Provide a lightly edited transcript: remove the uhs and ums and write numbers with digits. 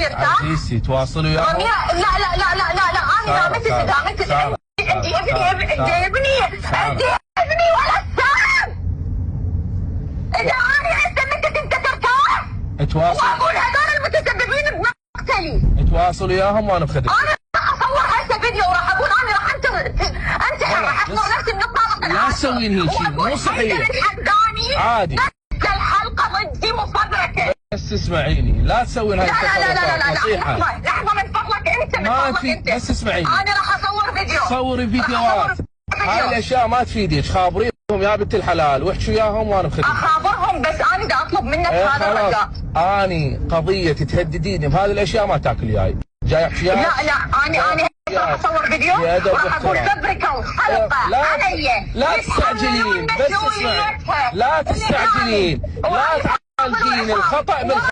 يرتاح؟ عزيزتي تواصل وياهم. لا لا لا لا لا لا لا انا دامت عندي ابني ولا السام. اذا انا هسه انت ترتاح تواصل واقول هذول المتسببين بمقتلي. تواصل وياهم وانا بخدمك. انا راح اصور هسه فيديو وراح اقول انا راح انتحر، راح اصور نفسي من الطابق لا تسوين هيك شيء مو صحيح. عادي بس الحلقه ضدي مفبركه. بس اسمعيني لا تسوين هاي لا نصيحة. لحظه من فضلك انت ما في بس اسمعيني. انا راح اصور فيديو. صوري فيديوهات. هاي الاشياء ما تفيدك، خابريهم يا بنت الحلال واحكي وياهم وانا بخدمك. اخابرهم بس انا دا اطلب منك هذا الرجاء. اني قضيه تهدديني بهذه الاشياء ما تاكل وياي. جاي احكي لا انا راح اصور فيديو راح اقول فبركوا حلقه علي. لا تستعجلين بس اسمعي. لا تستعجلين. لا تعالجين الخطا بالخطا.